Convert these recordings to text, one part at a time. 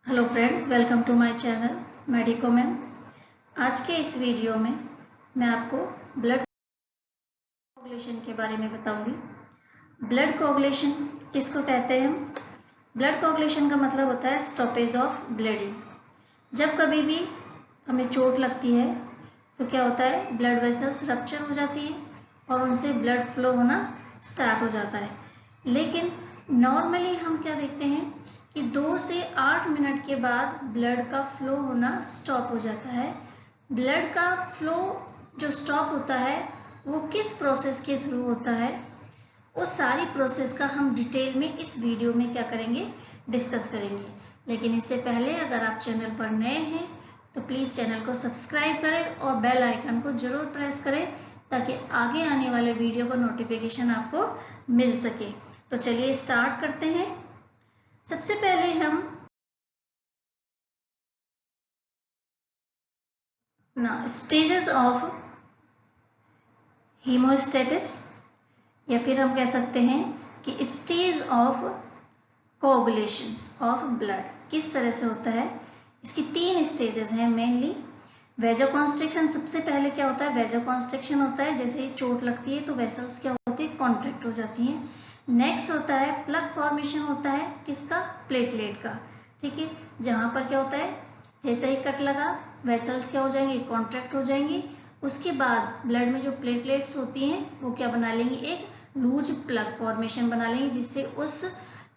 Hello friends, welcome to my channel Medico Mam. आज के इस वीडियो में मैं आपको ब्लड कोगुलेशन के बारे में बताऊंगी। ब्लड कोगुलेशन किसको कहते हैं हम? ब्लड कोगुलेशन का मतलब होता है स्टॉपेज ऑफ ब्लीडिंग। जब कभी भी हमें चोट लगती है तो क्या होता है, ब्लड वेसल्स रप्चर हो जाती है और उनसे ब्लड फ्लो होना स्टार्ट हो जाता है। लेकिन नॉर्मली हम क्या देखते हैं कि 2 से 8 मिनट के बाद ब्लड का फ्लो होना स्टॉप हो जाता है। ब्लड का फ्लो जो स्टॉप होता है वो किस प्रोसेस के थ्रू होता है, उस सारी प्रोसेस का हम डिटेल में इस वीडियो में क्या करेंगे, डिस्कस करेंगे। लेकिन इससे पहले अगर आप चैनल पर नए हैं तो प्लीज़ चैनल को सब्सक्राइब करें और बेल आइकन को जरूर प्रेस करें ताकि आगे आने वाले वीडियो का नोटिफिकेशन आपको मिल सके। तो चलिए स्टार्ट करते हैं। सबसे पहले हम स्टेजेस ऑफ हीमोस्टेटिस या फिर हम कह सकते हैं कि स्टेज ऑफ कोगुलेशंस ऑफ ब्लड किस तरह से होता है। इसकी 3 स्टेजेस हैं मेनली। वेजोकॉन्स्ट्रिक्शन सबसे पहले क्या होता है, वेजोकॉन्स्ट्रिक्शन होता है जैसे ही चोट लगती है तो वेसल्स क्या होती है, कॉन्ट्रैक्ट हो जाती हैं। नेक्स्ट होता है प्लग फॉर्मेशन होता है किसका, प्लेटलेट का। ठीक है, जहां पर क्या होता है, जैसे ही कट लगा वेसल्स क्या हो जाएंगे, कॉन्ट्रैक्ट हो जाएंगी। उसके बाद ब्लड में जो प्लेटलेट्स होती हैं वो क्या बना लेंगी, एक लूज प्लग फॉर्मेशन बना लेंगी जिससे उस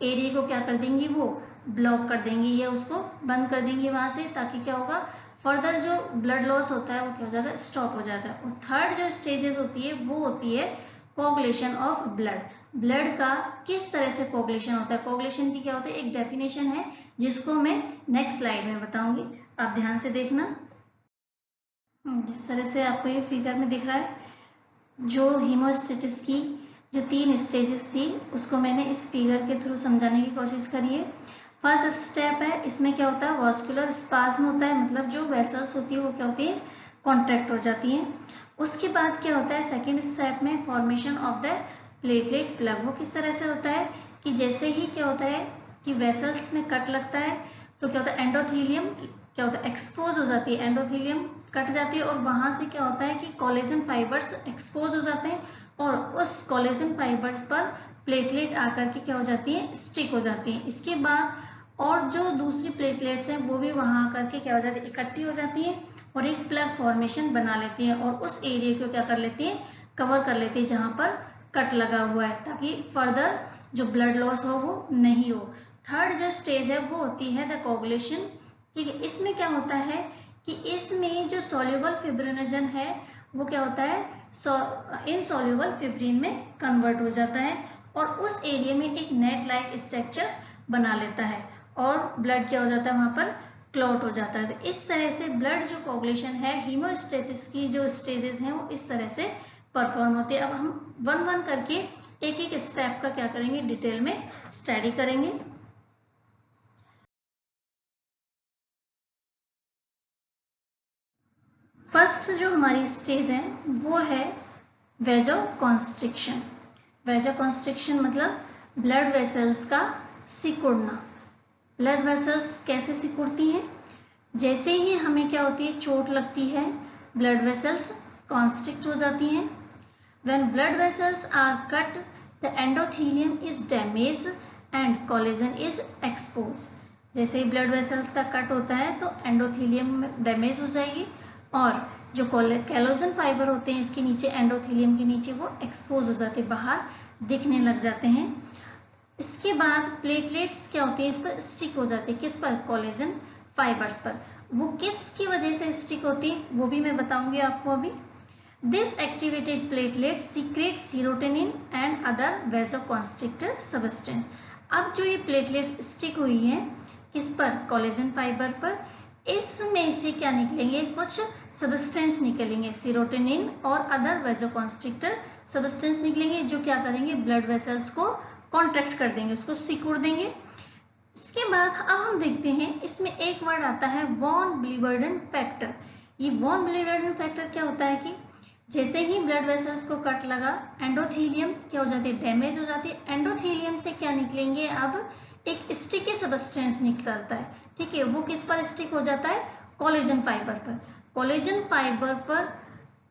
एरिया को क्या कर देंगी, वो ब्लॉक कर देंगी या उसको बंद कर देंगी वहां से, ताकि क्या होगा, फर्दर जो ब्लड लॉस होता है वो क्या हो जाएगा, स्टॉप हो जाता है। और थर्ड जो स्टेजेस होती है वो होती है कोगुलेशन ऑफ ब्लड। ब्लड का किस तरह से कोगुलेशन होता है, कोगुलेशन की क्या होता है, एक डेफिनेशन है जिसको मैं नेक्स्ट स्लाइड में बताऊंगी, आप ध्यान से देखना। जिस तरह से आपको ये फिगर में दिख रहा है, जो हीमोस्टेटिस की जो 3 स्टेजेस थी उसको मैंने इस फिगर के थ्रू समझाने की कोशिश करी है। फर्स्ट स्टेप है, इसमें क्या होता है, वास्कुलर स्पाज्म होता है, मतलब जो वेसल्स होती है वो क्या होती है, कॉन्ट्रैक्ट हो जाती हैं। उसके बाद क्या होता है, सेकेंड स्टेप में formation of the platelet plug. वो किस तरह से होता है कि जैसे ही क्या होता है कि वेसल्स में कट लगता है तो क्या होता है, एंडोथीलियम क्या होता है, एक्सपोज हो जाती है, एंडोथीलियम कट जाती है और वहां से क्या होता है कि कोलेजन फाइबर्स एक्सपोज हो जाते हैं और उस कोलेजन फाइबर्स पर प्लेटलेट आकर के क्या हो जाती है, स्टिक हो जाती है। इसके बाद और जो दूसरी प्लेटलेट्स हैं वो भी वहां आकर के क्या हो जाती है, इकट्ठी हो जाती है और एक प्लग फॉर्मेशन बना लेती है और उस एरिया को क्या कर लेती है, कवर कर लेती है जहां पर कट लगा हुआ है, ताकि फर्दर जो ब्लड लॉस हो वो नहीं हो। थर्ड जो स्टेज है वो होती है द कोगुलेशन। ठीक है, इसमें क्या होता है कि इसमें जो सोल्यूबल फिब्रिनोजन है वो क्या होता है, इनसोल्यूबल फिब्रिन में कन्वर्ट हो जाता है और उस एरिया में एक नेट लाइक स्ट्रक्चर बना लेता है और ब्लड क्या हो जाता है, वहां पर क्लॉट हो जाता है। तो इस तरह से ब्लड जो कोगुलेशन है, हीमोस्टेटिस की जो स्टेजेस हैं वो इस तरह से परफॉर्म होते हैं। अब हम वन वन करके एक एक स्टेप का क्या करेंगे, डिटेल में स्टडी करेंगे। फर्स्ट जो हमारी स्टेज है वो है वेजोकॉन्स्ट्रिक्शन। वेजोकॉन्स्ट्रिक्शन मतलब ब्लड वेसल्स का सिकुड़ना। ब्लड वेसल्स कैसे सिकुड़ती हैं, जैसे ही हमें क्या होती है, चोट लगती है, ब्लड वेसल्स कॉन्स्ट्रिक्ट हो जाती हैं। When blood vessels are cut, the endothelium is damaged and collagen is exposed. जैसे ही ब्लड वेसल्स का कट होता है तो एंडोथीलियम डैमेज हो जाएगी और जो कोलेजन फाइबर होते हैं इसके नीचे, एंडोथीलियम के नीचे, वो एक्सपोज हो जाते हैं, बाहर दिखने लग जाते हैं। इसके बाद प्लेटलेट्स क्या होती है, इस पर स्टिक हो जाती है, किस पर, कोलेजन फाइबर्स पर। वो किसकी वजह से स्टिक होती है वो भी मैं बताऊंगी आपको अभी। This activated platelets secrete serotonin and other vasoconstrictor substance. अब जो ये प्लेटलेट्स स्टिक हुई हैं किस पर, कोलेजन फाइबर पर, इसमें से क्या निकलेंगे, कुछ सब्सटेंस निकलेंगे, सीरोटोनिन और अदर वेजोकॉन्स्ट्रिक्टर सब्सटेंस निकलेंगे जो क्या करेंगे, ब्लड वेसल्स को कॉन्ट्रैक्ट कर देंगे, उसको सिकुड़ देंगे। इसके बाद अब हम देखते हैं, इसमें एक वर्ड आता है वॉन ब्लीबर्डन फैक्टर। ये वॉन ब्लीबर्डन फैक्टर क्या होता है कि जैसे ही ब्लड वेसल्स को कट लगा, एंडोथीलियम क्या हो जाती है, डैमेज हो जाती है। एंडोथीलियम से क्या निकलेंगे, अब एक स्टिकी सब्सटेंस निकलता है, ठीक है। वो किस पर स्टिक हो जाता है? कोलेजन फाइबर पर। कोलेजन फाइबर पर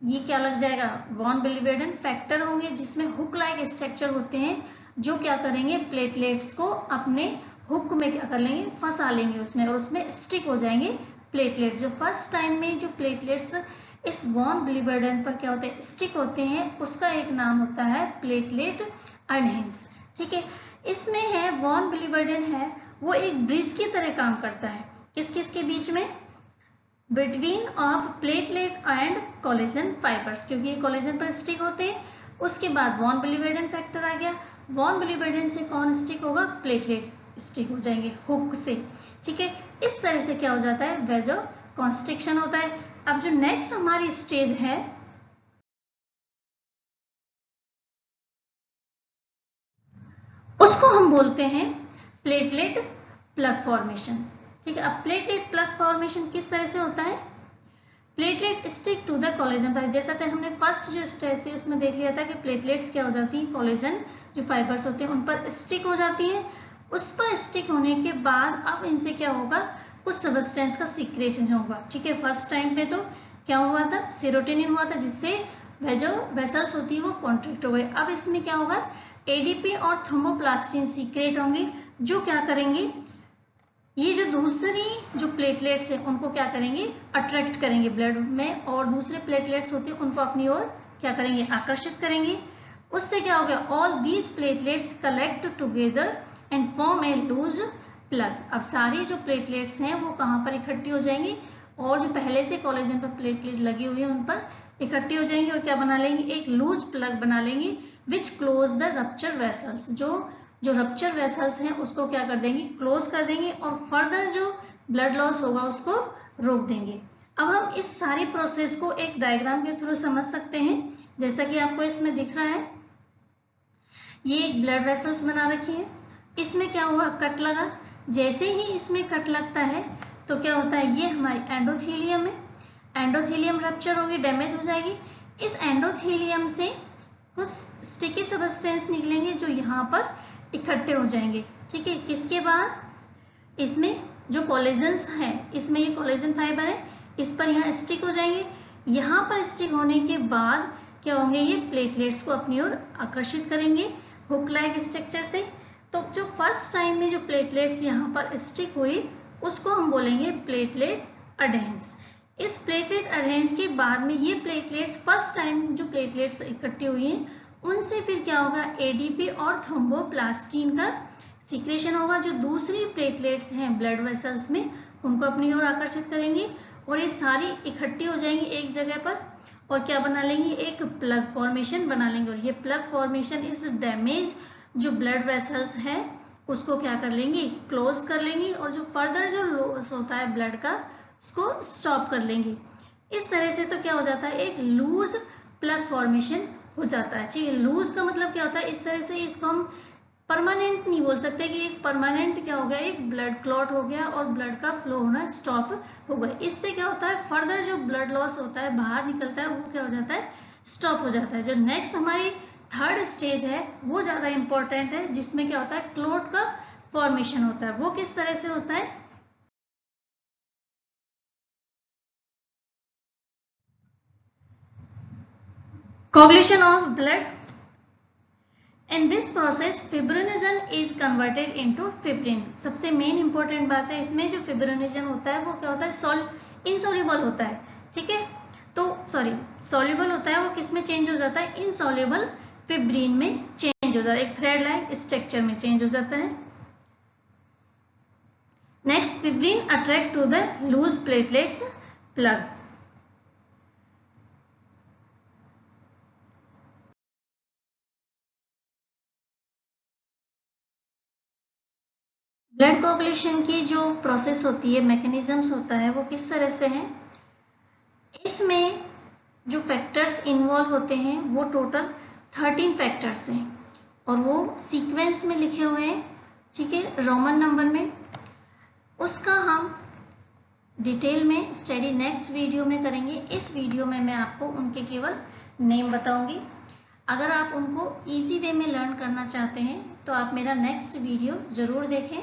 ये क्या लग जाएगा? वॉन बिलीवर्डेन फैक्टर होंगे, जिसमें हुक लाइक स्ट्रक्चर होते हैं, जो क्या करेंगे? प्लेटलेट्स को अपने हुक में क्या कर लेंगे? फंसा लेंगे उसमें, और उसमें स्टिक हो जाएंगे प्लेटलेट्स। जो फर्स्ट टाइम में जो प्लेटलेट्स इस वॉन बिलीवर्डेन पर क्या होते हैं? स्टिक होते हैं, उसका एक नाम होता है प्लेटलेट अडहेंस, ठीक है। इसमें है वॉन बिलीवर्डेन है, वो एक ब्रिज की तरह काम करता है। किस किस के बीच में? Between of platelet and collagen fibres, क्योंकि ये कोलेजन पर स्टिक होते हैं। उसके बाद वॉन बिलीवर्डेन फैक्टर आ गया। वॉन बिलीवर्डेन से कौन स्टिक होगा? प्लेटलेट स्टिक हो जाएंगे हुक से, ठीक है। इस तरह से क्या हो जाता है? वेजो कॉन्स्ट्रिक्शन होता है। अब जो नेक्स्ट हमारी स्टेज है, उसको हम बोलते हैं प्लेटलेट प्लग फॉर्मेशन, ठीक है। अब प्लेटलेट प्लग फॉर्मेशन किस तरह से होता है? Platelet stick to the collagen fibre. जैसा कि हमने फर्स्ट जो स्टेज थी उसमें देख लिया था कि प्लेटलेट्स क्या हो जाती हैं? कोलेजन जो फाइबर्स होते हैं उन पर स्टिक हो जाती है। उस पर स्टिक होने के बाद अब इनसे क्या होगा? कुछ सब्सटेंस का सीक्रेशन होगा, ठीक है। फर्स्ट टाइम पे तो क्या हुआ था? सेरोटोनिन हुआ था, जिससे वह जो वेसल्स होती है वो कॉन्ट्रैक्ट हो गए। अब इसमें क्या होगा? एडीपी और थ्रोम्बोप्लास्टिन सीक्रेट होंगे, जो क्या करेंगे? ये जो दूसरी जो प्लेटलेट्स हैं उनको क्या करेंगे? अट्रैक्ट करेंगे ब्लड में, और दूसरे प्लेटलेट्स होते हैं उनको अपनी ओर क्या करेंगे? आकर्षित करेंगे। उससे क्या हो गया? All these platelets collect together and form a loose plug. अब सारी जो प्लेटलेट्स हैं वो कहाँ पर इकट्ठी हो जाएंगी? और जो पहले से कोलेजन पर प्लेटलेट लगी हुई है उन पर इकट्ठी हो जाएंगी, और क्या बना लेंगे? एक लूज प्लग बना लेंगे, विच क्लोज द रप्चर वेसल्स। जो रप्चर वेसल्स हैं उसको क्या कर देंगे? क्लोज कर देंगे, और फर्दर जो ब्लड लॉस होगा उसको रोक देंगे। अब हम इस सारी प्रोसेस को एक डायग्राम के थ्रू समझ सकते हैं, जैसा कि आपको इसमें दिख रहा है। ये एक ब्लड वेसल्स बना रखी है, इसमें क्या हुआ? कट लगा। जैसे ही इसमें कट लगता है तो क्या होता है? ये हमारी एंडोथेलियम है, एंडोथेलियम रप्चर होगी, डैमेज हो जाएगी। इस एंडोथेलियम से कुछ स्टिकी सब्सटेंस निकलेंगे जो यहाँ पर इकट्ठे हो जाएंगे, ठीक है। किसके बाद? इसमें जो कोलेजन्स है, इसमें ये कोलेजन फाइबर है, इस पर यहाँ स्टिक हो जाएंगे। यहाँ पर स्टिक होने के बाद क्या होंगे? ये प्लेटलेट्स को अपनी ओर आकर्षित करेंगे हुक लाइक स्ट्रक्चर से। तो जो फर्स्ट टाइम में जो प्लेटलेट्स यहाँ पर स्टिक हुई उसको हम बोलेंगे प्लेटलेट अडहेंस। इस प्लेटलेट अडहेंस के बाद में ये प्लेटलेट्स फर्स्ट टाइम जो प्लेटलेट्स इकट्ठी हुई हैं उनसे फिर क्या होगा? एडीपी और थ्रोम्बोप्लास्टिन का सीक्रेशन होगा, जो दूसरी प्लेटलेट्स हैं ब्लड वेसल्स में उनको अपनी ओर आकर्षित करेंगी, और ये सारी इकट्ठी हो जाएंगी एक जगह पर, और क्या बना लेंगी? एक प्लग फॉर्मेशन बना लेंगे। और ये प्लग फॉर्मेशन इस डैमेज जो ब्लड वेसल्स है उसको क्या कर लेंगी? क्लोज कर लेंगी, और जो फर्दर जो लॉस होता है ब्लड का उसको स्टॉप कर लेंगी। इस तरह से तो क्या हो जाता है? एक लूज प्लग फॉर्मेशन हो जाता है, ठीक है। लूज का मतलब क्या होता है? इस तरह से इसको हम परमानेंट नहीं बोल सकते कि एक परमानेंट क्या हो गया? एक ब्लड क्लॉट हो गया और ब्लड का फ्लो होना स्टॉप हो गया। इससे क्या होता है? फर्दर जो ब्लड लॉस होता है, बाहर निकलता है, वो क्या हो जाता है? स्टॉप हो जाता है। जो नेक्स्ट हमारी थर्ड स्टेज है वो ज्यादा इंपॉर्टेंट है, जिसमें क्या होता है? क्लॉट का फॉर्मेशन होता है। वो किस तरह से होता है? coagulation of blood. In this process fibrinogen is converted into fibrin. सबसे मेन इंपॉर्टेंट बात है इसमें, जो फिब्रिनोजन होता है वो क्या होता है? इनसॉल्युबल होता है, ठीक है। तो सॉल्युबल होता है, वो किस में चेंज हो जाता है? इनसॉल्युबल फिब्रिन में चेंज हो जाता है, एक थ्रेड लाइक स्ट्रक्चर में चेंज हो जाता है। Next, fibrin attract to the loose platelets plug. Blood coagulation की जो प्रोसेस होती है, मैकेनिज्म्स होता है, वो किस तरह से है? इसमें जो फैक्टर्स इन्वॉल्व होते हैं वो टोटल 13 फैक्टर्स हैं, और वो सीक्वेंस में लिखे हुए हैं, ठीक है, रोमन नंबर में। उसका हम डिटेल में स्टडी नेक्स्ट वीडियो में करेंगे। इस वीडियो में मैं आपको उनके केवल नेम बताऊंगी। अगर आप उनको इजी वे में लर्न करना चाहते हैं तो आप मेरा नेक्स्ट वीडियो ज़रूर देखें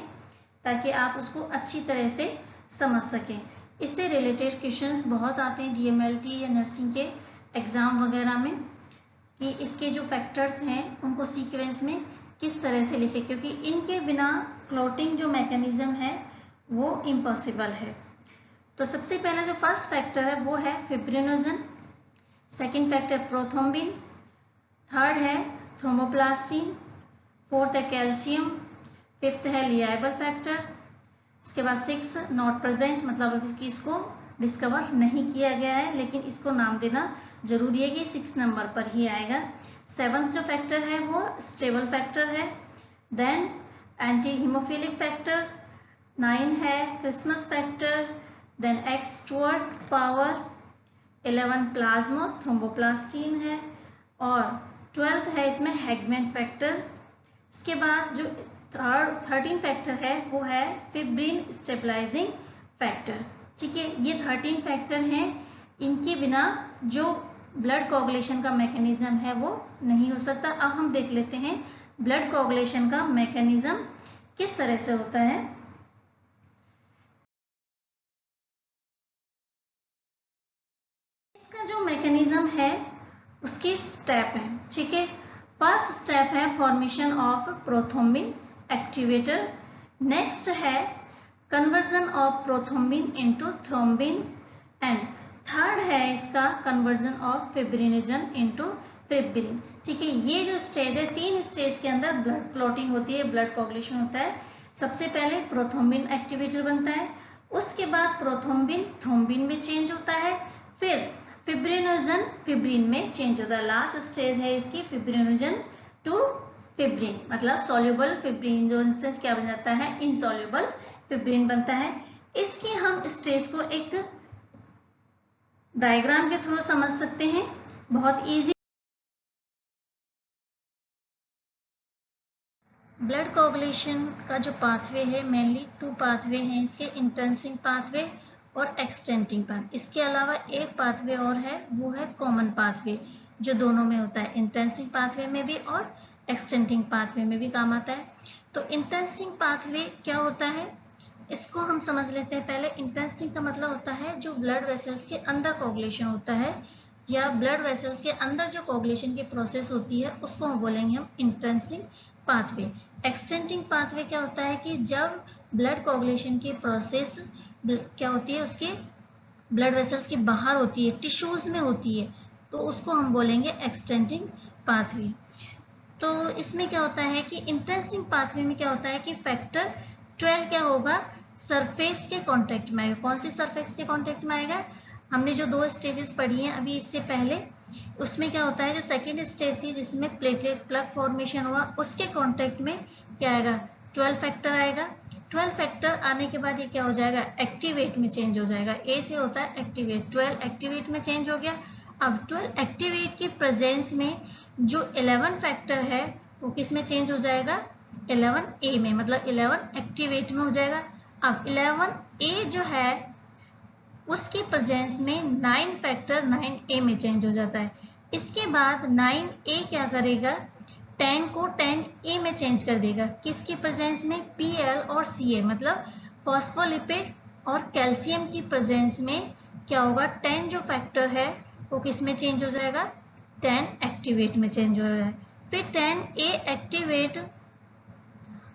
ताकि आप उसको अच्छी तरह से समझ सकें। इससे रिलेटेड क्वेश्चंस बहुत आते हैं DMLT या नर्सिंग के एग्ज़ाम वगैरह में कि इसके जो फैक्टर्स हैं उनको सीक्वेंस में किस तरह से लिखें, क्योंकि इनके बिना क्लॉटिंग जो मैकेनिज्म है वो इम्पॉसिबल है। तो सबसे पहला जो फर्स्ट फैक्टर है वो है fibrinogen, second factor prothrombin, third है थ्रोम्बोप्लास्टिन, फोर्थ है कैल्शियम, फिफ्थ है लियाबल फैक्टर, इसके बाद 6 नॉट प्रेजेंट, मतलब अभी इसको डिस्कवर नहीं किया गया है लेकिन इसको नाम देना जरूरी है कि 6 नंबर पर ही आएगा। 7th जो फैक्टर है वो स्टेबल फैक्टर है, देन एंटी हीमोफिलिक फैक्टर, 9 है Christmas factor, then X Stuart power, 11 plasma thromboplastin है और 12th है इसमें हैगमैन फैक्टर। इसके बाद जो 13 फैक्टर है वो है फिब्रिन स्टेबलाइजिंग फैक्टर। ठीक है, ये 13 फैक्टर हैं, इनके बिना जो ब्लड कोगुलेशन का मैकेनिज्म है वो नहीं हो सकता। अब हम देख लेते हैं ब्लड कोगुलेशन का मैकेनिज्म किस तरह से होता है। इसका जो मैकेनिज्म है उसके स्टेप हैं। ठीक है, फर्स्ट स्टेप है formation of prothrombin activator, next है conversion of prothrombin into thrombin and third है इसका conversion of fibrinogen into fibrin. ठीक है, ये जो स्टेज है 3 स्टेज के अंदर ब्लड क्लॉटिंग होती है, ब्लड कोगुलेशन होता है। सबसे पहले प्रोथ्रोम्बिन एक्टिवेटर बनता है, उसके बाद प्रोथ्रोम्बिन थ्रोम्बिन में चेंज होता है, फिर फिब्रिनोजन फिब्रिन में चेंज होता है। लास्ट स्टेज है इसकी फिब्रिनोजन टू फिब्रिन, मतलब सॉल्युबल फिब्रिन जो इंस्टेंस क्या बन जाता है, इनसॉल्युबल फिब्रिन बनता है। इसकी हम स्टेज को एक डायग्राम के थ्रू समझ सकते हैं, बहुत इजी। ब्लड कोगुलेशन का जो पाथवे है मेनली 2 पाथवे हैं इसके, इंटेंसिंग पाथवे और एक्सटेंडिंग पाथवे। इसके अलावा एक पाथवे और है वो है कॉमन पाथवे जो दोनों में होता है, इंटेंसिंग पाथवे में भी और एक्सटेंडिंग पाथवे में भी काम आता है। तो इंटेंसिंग पाथवे क्या होता है इसको हम समझ लेते हैं पहले। इंटेंसिंग का मतलब होता है जो ब्लड वेसल्स के अंदर कोगुलेशन होता है या ब्लड वेसल्स के अंदर जो कोगुलेशन की प्रोसेस होती है उसको हम बोलेंगे हम इंटेंसिंग पाथवे। एक्सटेंडिंग पाथवे क्या होता है कि जब ब्लड कोगुलेशन की प्रोसेस क्या होती है उसके ब्लड वेसल्स के बाहर होती है, टिश्यूज में होती है, तो उसको हम बोलेंगे एक्सटेंडिंग पाथवे। तो इसमें क्या होता है कि इंटेंसिंग पाथवे में क्या होता है कि फैक्टर 12 क्या होगा, सरफेस के कांटेक्ट में आएगा। कौन सी सरफेस के कांटेक्ट में आएगा, हमने जो 2 स्टेजेस पढ़ी हैं अभी इससे पहले, उसमें क्या होता है जो सेकेंड स्टेज थी जिसमें प्लेटलेट प्लग फॉर्मेशन हुआ उसके कांटेक्ट में क्या आएगा, 12 फैक्टर आएगा। 12 फैक्टर आने के बाद ये क्या हो जाएगा, एक्टिवेट में चेंज हो जाएगा। ए से होता है एक्टिवेट, 12 एक्टिवेट में चेंज हो गया। अब 12 एक्टिवेट की प्रेजेंस में जो 11 फैक्टर है वो किस में चेंज हो जाएगा, 11A में, मतलब 11 एक्टिवेट में हो जाएगा। अब 11A जो है उसकी प्रेजेंस में 9 फैक्टर 9A में चेंज हो जाता है। इसके बाद 9A क्या करेगा, 10 को 10A में चेंज कर देगा। किसकी प्रेजेंस में, Pl और Ca, मतलब फॉस्फोलिपिड और कैल्शियम की प्रेजेंस में क्या होगा, 10 जो फैक्टर है वो किस में चेंज हो जाएगा, 10 एक्टिवेट में चेंज हो जाएगा। फिर 10A एक्टिवेट,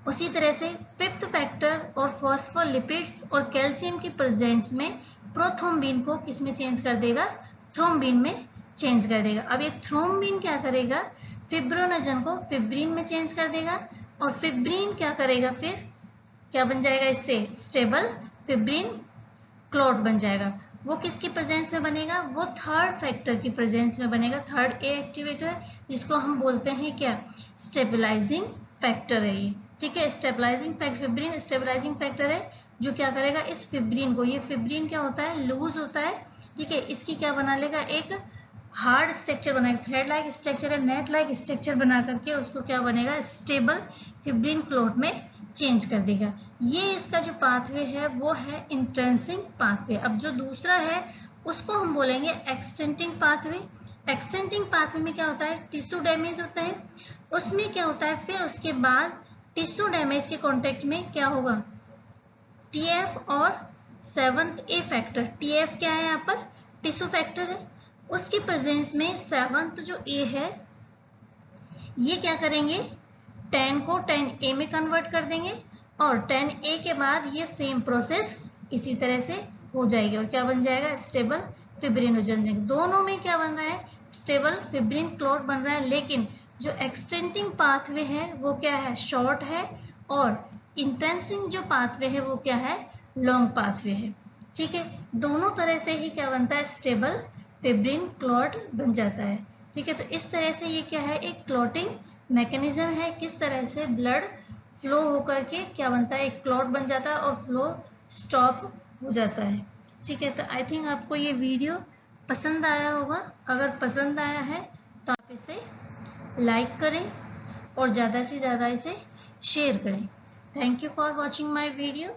उसी तरह से 5th फैक्टर और फॉस्फोलिपिड्स और कैल्शियम की प्रेजेंस में प्रोथ्रोम्बिन को किस में चेंज कर देगा, थ्रोम्बिन में चेंज कर देगा। अब ये थ्रोम्बिन क्या करेगा, फिब्रिनोजन को फिब्रिन में चेंज कर देगा और फिब्रिन क्या करेगा, फिर क्या बन जाएगा इससे, स्टेबल फिब्रिन क्लॉट बन जाएगा। वो किसकी प्रेजेंस में बनेगा, वो 3rd फैक्टर की प्रेजेंस में बनेगा। 3rd A एक्टिवेटर जिसको हम बोलते हैं क्या, स्टेबलाइजिंग फैक्टर है ये। ठीक है, stabilising factor, fibrin stabilising factor है जो क्या करेगा, इस फिब्रिन को, ये फिब्रिन क्या होता है, लूज होता है। ठीक है, इसकी क्या बना लेगा, एक हार्ड स्ट्रक्चर बनाएगा, थ्रेड लाइक स्ट्रक्चर है, नेट लाइक स्ट्रक्चर बना करके उसको क्या बनेगा, स्टेबल फिब्रिन क्लॉट में चेंज कर देगा। ये इसका जो पाथवे है वो है इंट्रेंसिक पाथवे। अब जो दूसरा है उसको हम बोलेंगे एक्सटेंडिंग पाथवे। एक्सटेंडिंग पाथवे में क्या होता है, टिश्यू डैमेज होता है, उसमें क्या होता है फिर उसके बाद टिश्यू डैमेज के कॉन्टेक्ट में क्या होगा, टीएफ और 7th ए फैक्टर, टीएफ क्या है यहाँ पर, टिश्यू फैक्टर है, उसके प्रेजेंस में 7th जो ए है ये क्या करेंगे, 10 को 10A में कन्वर्ट कर देंगे और 10A के बाद ये सेम प्रोसेस इसी तरह से हो जाएगी और क्या बन जाएगा, स्टेबल फिब्रिनोजन। दोनों में क्या बन रहा है, स्टेबल फिब्रिन क्लॉट बन रहा है, लेकिन जो एक्सटेंडिंग पाथवे है वो क्या है, शॉर्ट है और इंटेंसिंग जो पाथवे है वो क्या है, लॉन्ग पाथवे है। ठीक है, दोनों तरह से ही क्या बनता है, स्टेबल फिब्रिन क्लॉट बन जाता है। ठीक है, तो इस तरह से ये क्या है, एक क्लॉटिंग मैकेनिज्म है, किस तरह से ब्लड फ्लो होकर के क्या बनता है, एक क्लॉट बन जाता है और फ्लो स्टॉप हो जाता है। ठीक है, तो आई थिंक आपको ये वीडियो पसंद आया होगा। अगर पसंद आया है तो आप इसे लाइक करें और ज़्यादा से ज़्यादा इसे शेयर करें। Thank you for watching my video.